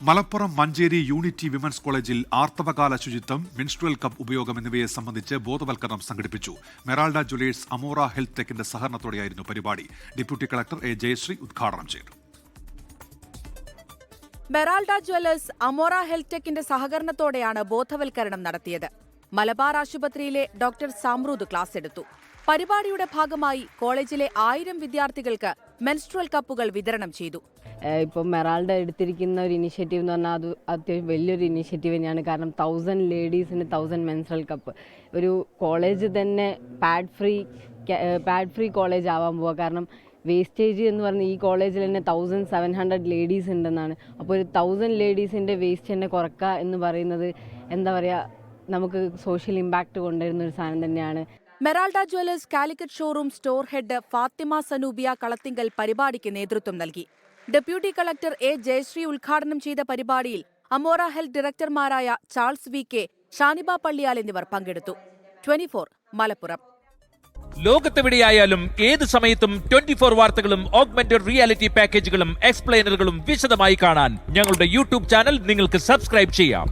Malappuram Manjeri unity women's കോളേജിൽ ആർത്തവകാല ശുചിത്വം, menstrual cup ഉപയോഗം എന്നിവയെ സംബന്ധിച്ച് ബോധവൽക്കരണം സംഘടിപ്പിച്ചു. മെറാൾഡ ജ്വല്ലേഴ്സ് അമോറ ഹെൽത്ത് ടെക്കിന്റെ സഹകരണത്തോടെയായിരുന്നു പരിപാടി. ഡെപ്യൂട്ടി കളക്ടർ എ ജയശ്രീ ഉദ്ഘാടനം ചെയ്തു. മെറാൾഡ ജ്വല്ലേഴ്സ് അമോറ ഹെൽത്ത് ടെക്കിന്റെ സഹകരണത്തോടെയാണ് ബോധവൽക്കരണം നടത്തിയത്. മലബാർ ആശുപത്രിയിലെ ഡോക്ടർ സാമ്രൂദ് ക്ലാസ് എടുത്തു. പരിപാടിയുടെ ഭാഗമായി കോളേജിലെ 1000 വിദ്യാർത്ഥികൾക്ക് മെൻസ്ട്രുവൽ കപ്പുകൾ വിതരണം ചെയ്തു. ഇപ്പം മെറാൾഡ എടുത്തിരിക്കുന്ന ഒരു ഇനിഷ്യേറ്റീവ് എന്ന് പറഞ്ഞാൽ അത് അത്യാവശ്യം വലിയൊരു ഇനിഷ്യേറ്റീവ് തന്നെയാണ്. കാരണം 1000 ലേഡീസിന് 1000 മെൻസ്ട്രുവൽ കപ്പ്. ഒരു കോളേജ് തന്നെ പാഡ് ഫ്രീ കോളേജ് ആവാൻ പോവുക. കാരണം വേസ്റ്റേജ് എന്ന് പറഞ്ഞാൽ ഈ കോളേജിൽ തന്നെ 1700 ലേഡീസ് ഉണ്ടെന്നാണ്. അപ്പോൾ ഒരു 1000 ലേഡീസിൻ്റെ വേസ്റ്റ് തന്നെ കുറക്കുക എന്ന് പറയുന്നത് എന്താ പറയുക, നമുക്ക് സോഷ്യൽ ഇമ്പാക്റ്റ് കൊണ്ടുവരുന്ന ഒരു സാധനം തന്നെയാണ്. Meralda jewellers Calicut showroom store head Fathima Sanoobiya Kalathingal പരിപാടിക്ക് നേതൃത്വം നൽകി. ഡെപ്യൂട്ടി കളക്ടർ എ ജയശ്രീ ഉദ്ഘാടനം ചെയ്ത പരിപാടിയിൽ അമോറ ഹെൽത്ത് ഡയറക്ടർമാരായ Charles V K, Shaniba Palliyal എന്നിവർ പങ്കെടുത്തു. 24 മലപ്പുറം. ലോകത്തെവിടെയായാലും ഏത് സമയത്തും 24 വാർത്തകളും ഓഗ്മെന്റഡ് റിയാലിറ്റി പാക്കേജുകളും എക്സ്പ്ലെയിനറുകളും വിശദമായി കാണാൻ ഞങ്ങളുടെ യൂട്യൂബ് ചാനൽ നിങ്ങൾക്ക് സബ്സ്ക്രൈബ് ചെയ്യാം.